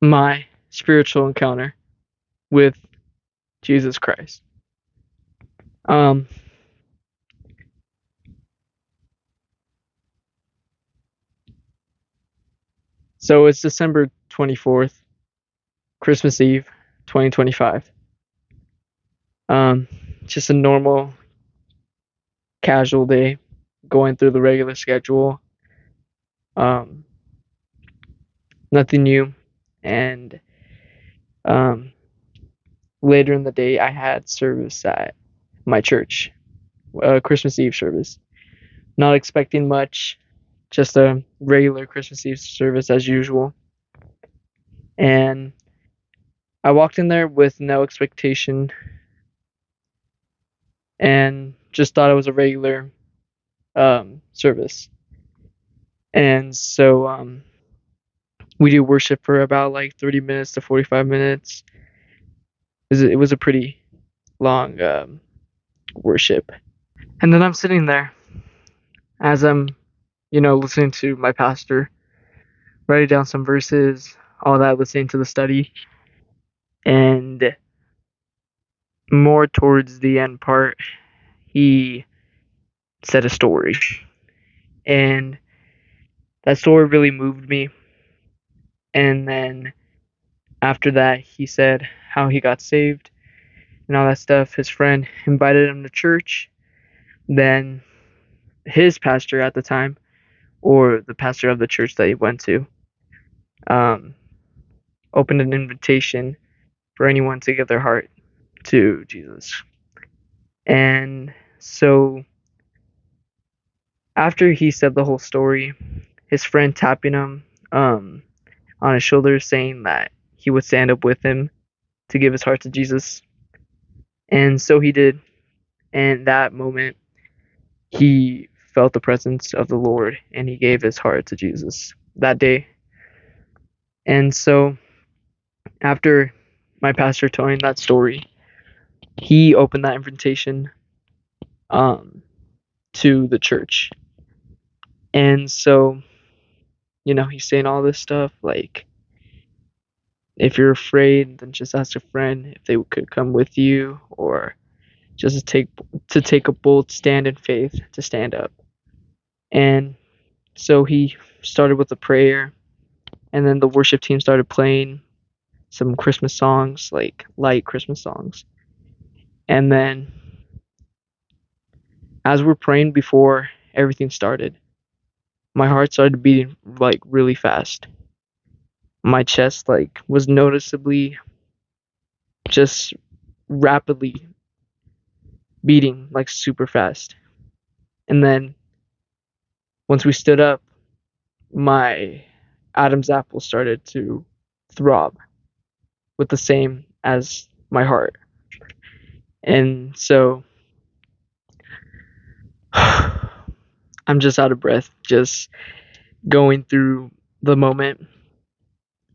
my spiritual encounter with Jesus Christ. Um, so it's December 24th, Christmas Eve, 2025. Um, just a normal, casual day, going through the regular schedule. Um, Nothing new. And um, later in the day, I had service at my church, Christmas Eve service. Not expecting much, just a regular Christmas Eve service as usual. And I walked in there with no expectation and just thought it was a regular service. And so we do worship for about like 30 minutes to 45 minutes. It was a pretty long worship. And then I'm sitting there as I'm, listening to my pastor, writing down some verses, all that, listening to the study. And more towards the end part, he said a story. And that story really moved me. And then after that, he said how he got saved and all that stuff. His friend invited him to church. Then his pastor at the time, or the pastor of the church that he went to, um, opened an invitation for anyone to give their heart to Jesus. And so after he said the whole story, his friend tapping him on his shoulder, saying that he would stand up with him to give his heart to Jesus. And so he did. And that moment, he felt the presence of the Lord and he gave his heart to Jesus that day. And so after my pastor telling that story, he opened that invitation to the church. And so, he's saying all this stuff like, if you're afraid, then just ask a friend if they could come with you, or just to take a bold stand in faith to stand up. And so he started with a prayer, and then the worship team started playing some Christmas songs, like light Christmas songs. And then as we're praying before everything started, my heart started beating like really fast. My chest like was noticeably just rapidly beating like super fast. And then once we stood up, my Adam's apple started to throb with the same as my heart. And so I'm just out of breath, just going through the moment.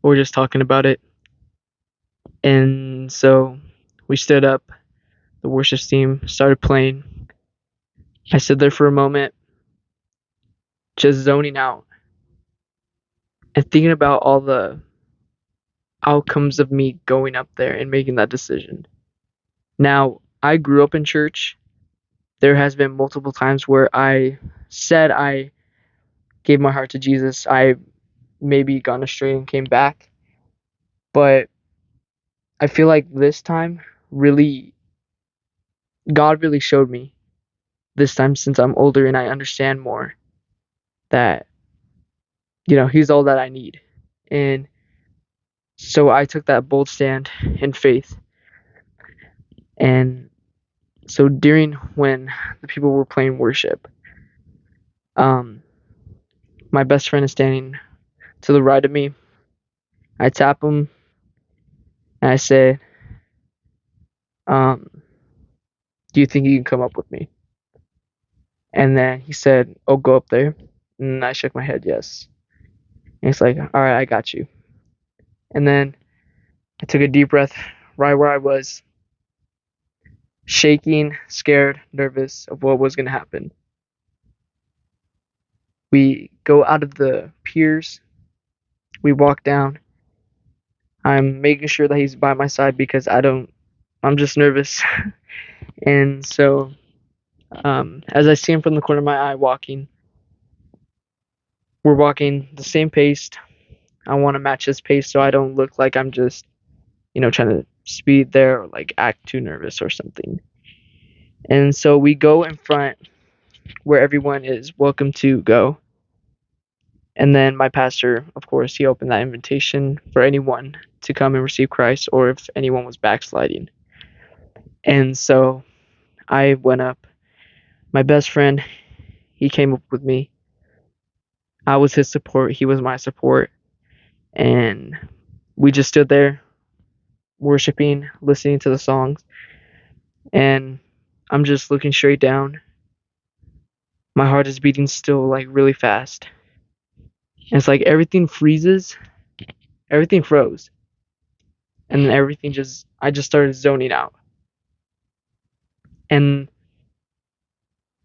We're just talking about it. And so we stood up, the worship team started playing. I stood there for a moment, just zoning out and thinking about all the outcomes of me going up there and making that decision. Now, I grew up in church. There has been multiple times where I said I gave my heart to Jesus. I maybe gone astray and came back. But I feel like this time really God really showed me this time, since I'm older and I understand more, that he's all that I need. And so I took that bold stand in faith. And so during when the people were playing worship, my best friend is standing to the right of me. I tap him and I say, do you think you can come up with me? And then he said, oh, go up there. And I shook my head, yes. And he's like, all right, I got you. And then I took a deep breath right where I was, shaking, scared, nervous of what was going to happen. We go out of the piers, we walk down, I'm making sure that he's by my side because I'm just nervous. And so, as I see him from the corner of my eye walking, we're walking the same pace. I want to match his pace so I don't look like I'm just, trying to speed there or like act too nervous or something. And so we go in front where everyone is welcome to go. And then my pastor, of course, he opened that invitation for anyone to come and receive Christ or if anyone was backsliding. And so I went up. My best friend, he came up with me. I was his support, he was my support. And we just stood there worshiping, listening to the songs. And I'm just looking straight down. My heart is beating still like really fast. And it's like everything freezes, everything froze. And then I just started zoning out. And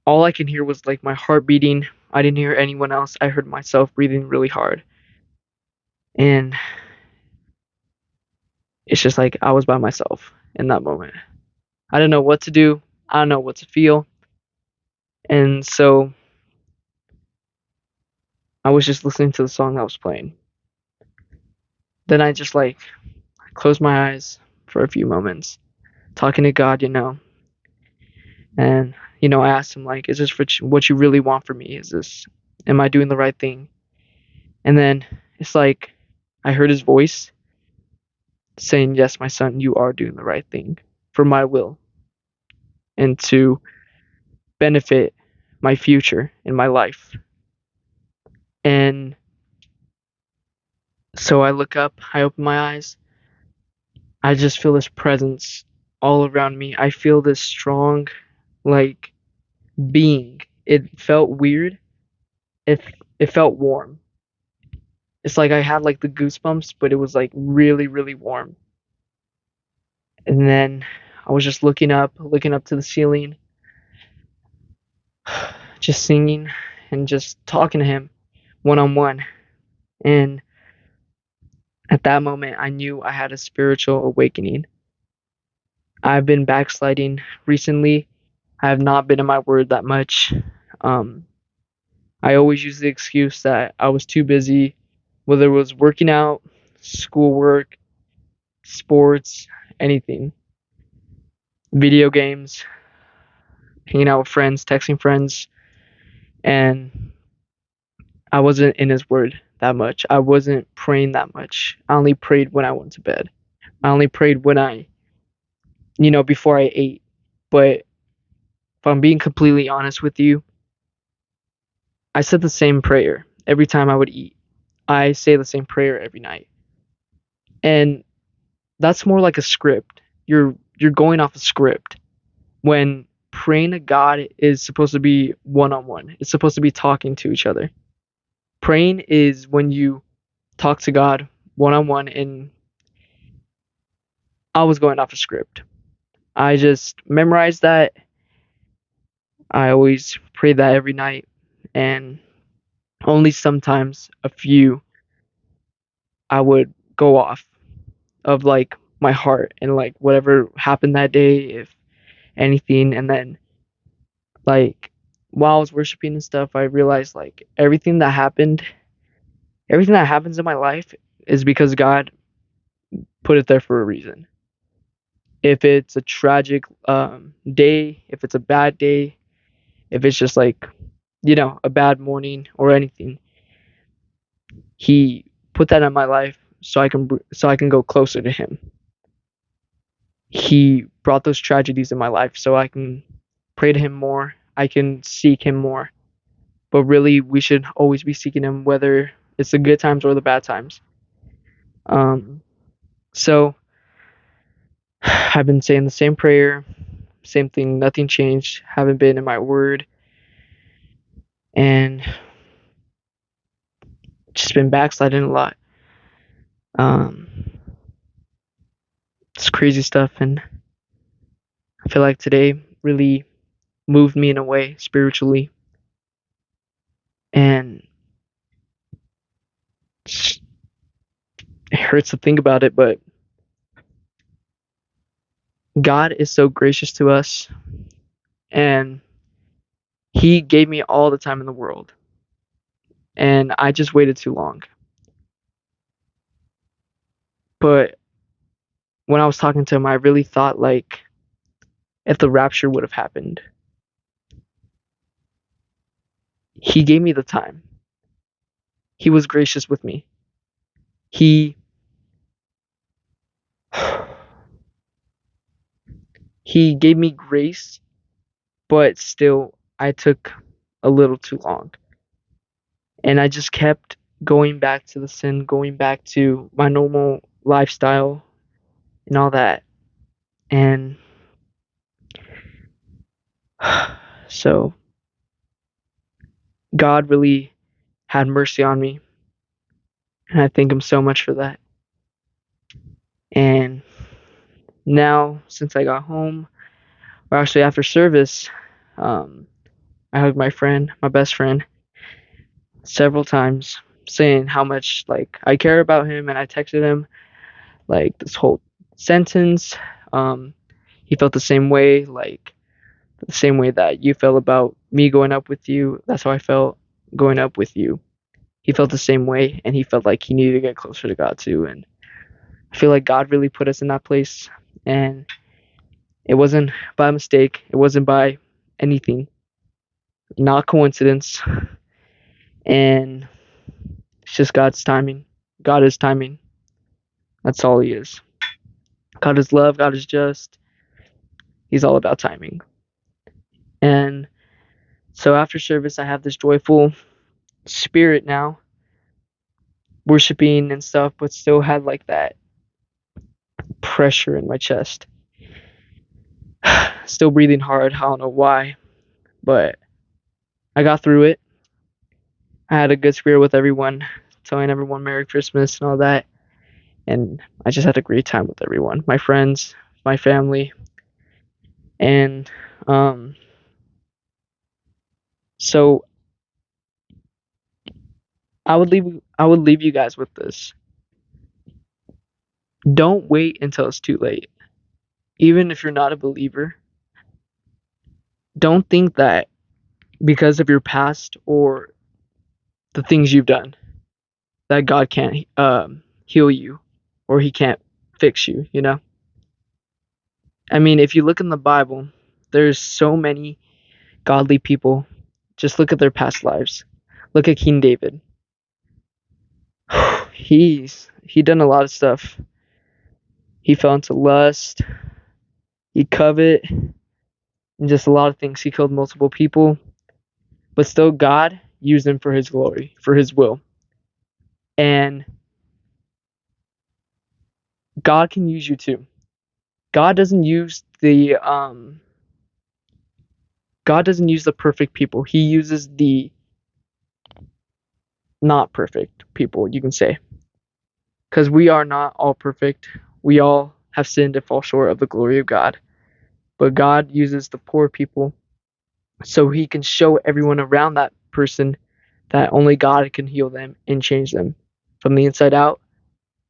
all I can hear was like my heart beating. I didn't hear anyone else. I heard myself breathing really hard. And it's just like I was by myself in that moment. I didn't know what to do. I don't know what to feel. And so I was just listening to the song that was playing. Then I just like closed my eyes for a few moments, talking to God, And I asked him like, "Is this for what you really want for me? Am I doing the right thing?" And then it's like I heard his voice saying, "Yes, my son, you are doing the right thing for my will and to benefit my future in my life." And so I look up, I open my eyes, I just feel this presence all around me. I feel this strong, like, being. It felt weird. It it felt warm. It's like I had like the goosebumps, but it was like really, really warm. And then I was just looking up to the ceiling, just singing and just talking to him one on one. And at that moment, I knew I had a spiritual awakening. I've been backsliding recently. I have not been in my word that much. Um, I always use the excuse that I was too busy, whether it was working out, schoolwork, sports, anything, video games, hanging out with friends, texting friends, and I wasn't in His Word that much. I wasn't praying that much. I only prayed when I went to bed. I only prayed when before I ate. But if I'm being completely honest with you, I said the same prayer every time I would eat. I say the same prayer every night. And that's more like a script. You're going off a script when praying to God is supposed to be one on one. It's supposed to be talking to each other. Praying is when you talk to God one on one, and I was going off a script. I just memorized that. I always pray that every night, and only sometimes a few I would go off of like my heart and like whatever happened that day, if anything. And then like while I was worshiping and stuff, I realized like everything that happens in my life is because God put it there for a reason. If it's a tragic day, if it's a bad day, if it's just like a bad morning or anything, He put that in my life so I can go closer to Him. He brought those tragedies in my life so I can pray to Him more. I can seek Him more. But really, we should always be seeking Him, whether it's the good times or the bad times. So I've been saying the same prayer, same thing, nothing changed. Haven't been in my word, and just been backsliding a lot. Um, it's crazy stuff, and I feel like today really moved me in a way spiritually, and it hurts to think about it, but God is so gracious to us, and He gave me all the time in the world, and I just waited too long. But when I was talking to Him, I really thought like if the rapture would have happened, He gave me the time. He was gracious with me. He He gave me grace, but still I took a little too long. And I just kept going back to the sin, going back to my normal lifestyle and all that. And so God really had mercy on me, and I thank Him so much for that. And now, since I got home, or actually after service, um, I hugged my friend, my best friend, several times, saying how much like I care about him, and I texted him like this whole sentence. Um, he felt the same way, like the same way that you felt about me going up with you. That's how I felt going up with you. He felt the same way, and he felt like he needed to get closer to God too. And I feel like God really put us in that place, and it wasn't by mistake. It wasn't by anything, not coincidence, and it's just God's timing. God is timing. That's all He is. God is love. God is just. He's all about timing. And so after service, I have this joyful spirit now, worshiping and stuff, but still had like that pressure in my chest. Still breathing hard. I don't know why, but I got through it. I had a good spirit with everyone, telling everyone Merry Christmas and all that. And I just had a great time with everyone, my friends, my family. And so I would leave you guys with this. Don't wait until it's too late. Even if you're not a believer, don't think that because of your past or the things you've done that God can't heal you or He can't fix you, you know? I mean, if you look in the Bible, there's so many godly people. Just look at their past lives. Look at King David. He done a lot of stuff. He fell into lust, he covet, and just a lot of things. He killed multiple people, but still God used him for His glory, for His will. And God can use you too. God doesn't use the perfect people. He uses the not perfect people, you can say. Because we are not all perfect. We all have sinned and fall short of the glory of God. But God uses the poor people so He can show everyone around that person that only God can heal them and change them from the inside out.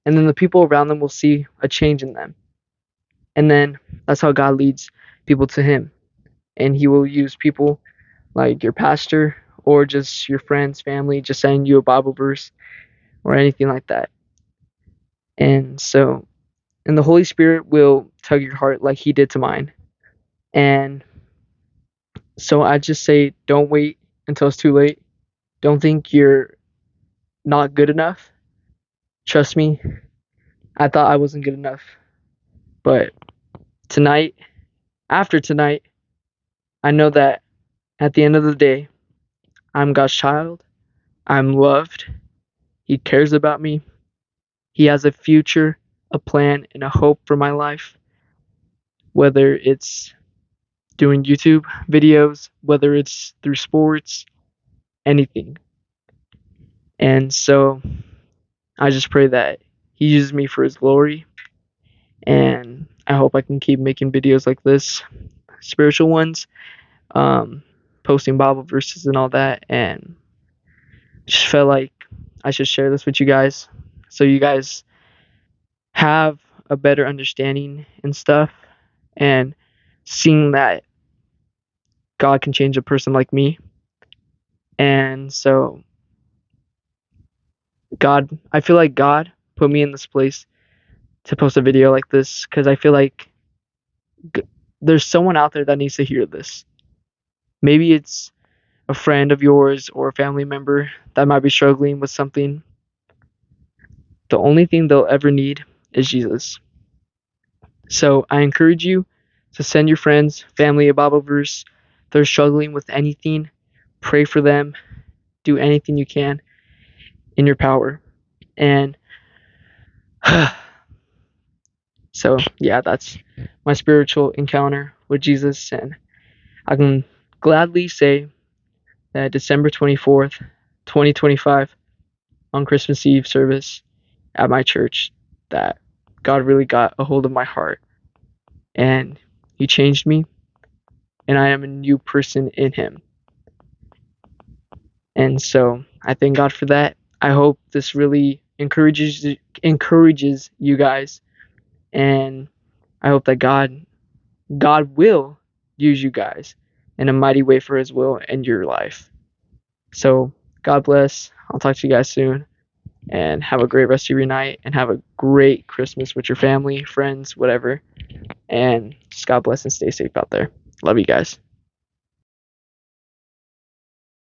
And then the people around them will see a change in them. And then that's how God leads people to Him. And He will use people like your pastor or just your friends, family, just sending you a Bible verse or anything like that. And so, and the Holy Spirit will tug your heart like He did to mine. And so I just say, don't wait until it's too late. Don't think you're not good enough. Trust me, I thought I wasn't good enough. But tonight, after tonight, I know that at the end of the day, I'm God's child. I'm loved. He cares about me. He has a future, a plan, and a hope for my life. Whether it's doing YouTube videos, whether it's through sports, anything. And so I just pray that He uses me for His glory. And I hope I can keep making videos like this, spiritual ones, posting Bible verses and all that. And just felt like I should share this with you guys so you guys have a better understanding and stuff, and seeing that God can change a person like me. And so I feel like God put me in this place to post a video like this because I feel like there's someone out there that needs to hear this. Maybe it's a friend of yours or a family member that might be struggling with something. The only thing they'll ever need is Jesus. So I encourage you to send your friends, family a Bible verse. If they're struggling with anything, pray for them. Do anything you can in your power. And so, yeah, that's my spiritual encounter with Jesus. And I can gladly say that December 24th, 2025, on Christmas Eve service at my church, that God really got a hold of my heart and He changed me, and I am a new person in Him. And so I thank God for that. I hope this really encourages you guys, and I hope that God will use you guys in a mighty way for His will in your life. So God bless. I'll talk to you guys soon, and have a great rest of your night, and have a great Christmas with your family, friends, whatever. And just God bless and stay safe out there. Love you guys.